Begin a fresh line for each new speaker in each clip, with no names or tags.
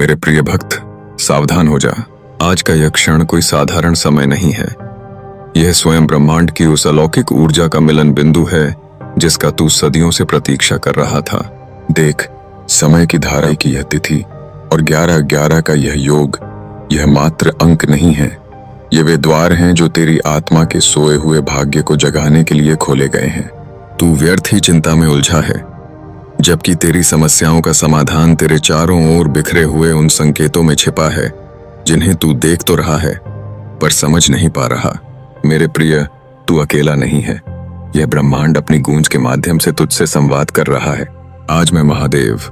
मेरे प्रिय भक्त, सावधान हो जा। आज का यह क्षण कोई साधारण समय नहीं है। यह स्वयं ब्रह्मांड की उस अलौकिक ऊर्जा का मिलन बिंदु है जिसका तू सदियों से प्रतीक्षा कर रहा था। देख, समय की धारा की यह तिथि और 11-11 का यह योग, यह मात्र अंक नहीं है। ये वे द्वार हैं जो तेरी आत्मा के सोए हुए भाग्य को जगाने के लिए खोले गए हैं। तू व्यर्थ ही चिंता में उलझा है, जबकि तेरी समस्याओं का समाधान तेरे चारों ओर बिखरे हुए उन संकेतों में छिपा है जिन्हें तू देख तो रहा है पर समझ नहीं पा रहा। मेरे प्रिय, तू अकेला नहीं है। यह ब्रह्मांड अपनी गूंज के माध्यम से तुझसे संवाद कर रहा है। आज मैं महादेव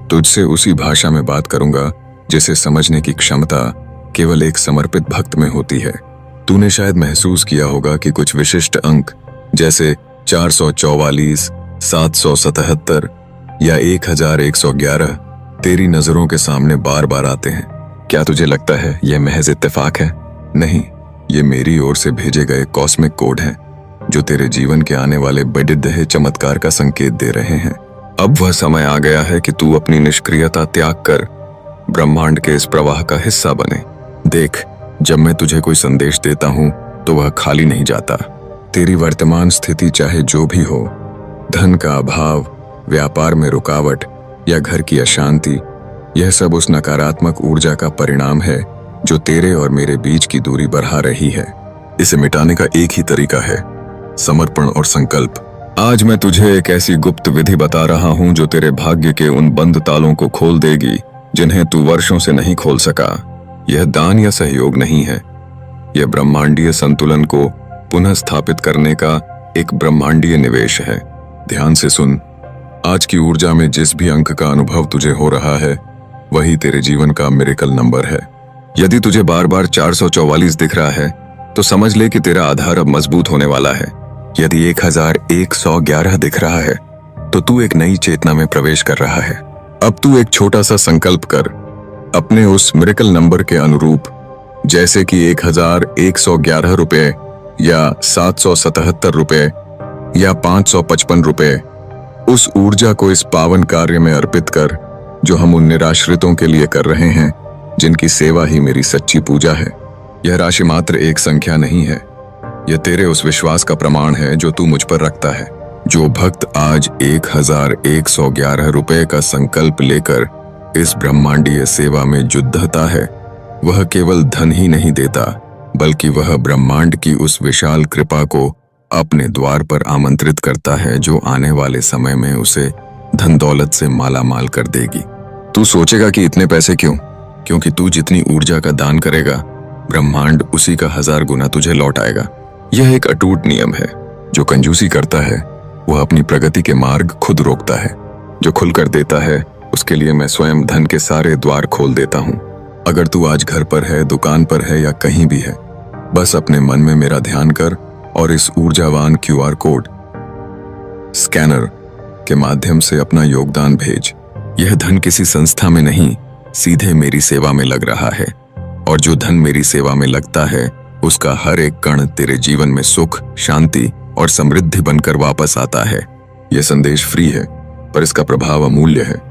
तुझसे उसी भाषा में बात करूंगा जिसे समझने की क्षमता केवल एक समर्पित भक्त में होती है। तूने शायद महसूस किया होगा कि कुछ विशिष्ट अंक जैसे 444, 777 या 1111 तेरी नजरों के सामने बार बार आते हैं। क्या तुझे लगता है यह महज इत्तेफाक है? नहीं, ये मेरी ओर से भेजे गए कॉस्मिक कोड हैं जो तेरे जीवन के आने वाले बड़े चमत्कार का संकेत दे रहे हैं। अब वह समय आ गया है कि तू अपनी निष्क्रियता त्याग कर ब्रह्मांड के इस प्रवाह का हिस्सा बने। देख, जब मैं तुझे कोई संदेश देता हूं तो वह खाली नहीं जाता। तेरी वर्तमान स्थिति चाहे जो भी हो, धन का अभाव, व्यापार में रुकावट या घर की अशांति, यह सब उस नकारात्मक ऊर्जा का परिणाम है जो तेरे और मेरे बीच की दूरी बढ़ा रही है। इसे मिटाने का एक ही तरीका है, समर्पण और संकल्प। आज मैं तुझे एक ऐसी गुप्त विधि बता रहा हूं जो तेरे भाग्य के उन बंद तालों को खोल देगी जिन्हें तू वर्षों से नहीं खोल सका। यह दान या सहयोग नहीं है, यह ब्रह्मांडीय संतुलन को पुनः स्थापित करने का एक ब्रह्मांडीय निवेश है। ध्यान से सुन, आज की ऊर्जा में जिस भी अंक का अनुभव तुझे हो रहा है वही तेरे जीवन का मिरेकल नंबर है। यदि तुझे बार बार 444 दिख रहा है तो समझ ले कि तेरा आधार अब मजबूत होने वाला है। यदि 1111 दिख रहा है तो तू एक नई चेतना में प्रवेश कर रहा है। अब तू एक छोटा सा संकल्प कर अपने उस मिरेकल नंबर के अनुरूप, जैसे कि 1111 रुपए या 777 रुपए या 555 रुपए। उस ऊर्जा को इस पावन कार्य में अर्पित कर जो हम उन निराश्रितों के लिए कर रहे हैं जिनकी सेवा ही मेरी सच्ची पूजा है। यह राशि मात्र एक संख्या नहीं है, यह तेरे उस विश्वास का प्रमाण है जो तू मुझ पर रखता है। जो भक्त आज 1111 रुपए का संकल्प लेकर इस ब्रह्मांडीय सेवा में जुद्धता है, वह केवल धन ही नहीं देता बल्कि वह ब्रह्मांड की उस विशाल कृपा को अपने द्वार पर आमंत्रित करता है जो आने वाले समय में उसे धन दौलत से माला माल कर देगी। तू सोचेगा कि इतने पैसे क्यों? क्योंकि तू जितनी ऊर्जा का दान करेगा, ब्रह्मांड उसी का 1000 गुना तुझे लौट आएगा। यह एक अटूट नियम है। जो कंजूसी करता है वह अपनी प्रगति के मार्ग खुद रोकता है। जो खुलकर देता है उसके लिए मैं स्वयं धन के सारे द्वार खोल देता हूँ। अगर तू आज घर पर है, दुकान पर है या कहीं भी है, बस अपने मन में मेरा ध्यान कर और इस ऊर्जावान QR कोड स्कैनर के माध्यम से अपना योगदान भेज। यह धन किसी संस्था में नहीं, सीधे मेरी सेवा में लग रहा है, और जो धन मेरी सेवा में लगता है उसका हर एक कण तेरे जीवन में सुख, शांति और समृद्धि बनकर वापस आता है। यह संदेश फ्री है पर इसका प्रभाव अमूल्य है।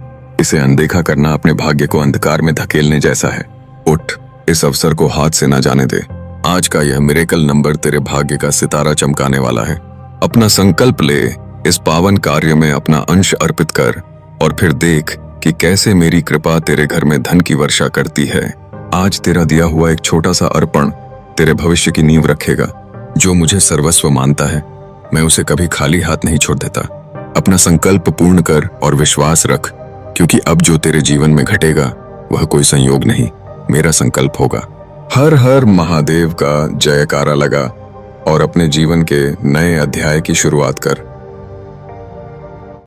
इसे अनदेखा करना अपने भाग्य को अंधकार में धकेलने जैसा है। उठ, इस अवसर को हाथ से न जाने दे। आज का यह मिरेकल नंबर तेरे भाग्य का सितारा चमकाने वाला है। अपना संकल्प ले, इस पावन कार्य में अपना अंश अर्पित कर और फिर देख कि कैसे मेरी कृपा तेरे घर में धन की वर्षा करती है। आज तेरा दिया हुआ एक छोटा सा अर्पण तेरे भविष्य की नींव रखेगा। जो मुझे सर्वस्व मानता है, मैं उसे कभी खाली हाथ नहीं छोड़ देता। अपना संकल्प पूर्ण कर और विश्वास रख, क्योंकि अब जो तेरे जीवन में घटेगा वह कोई संयोग नहीं, मेरा संकल्प होगा। हर हर महादेव का जयकारा लगा और अपने जीवन के नए अध्याय की शुरुआत कर।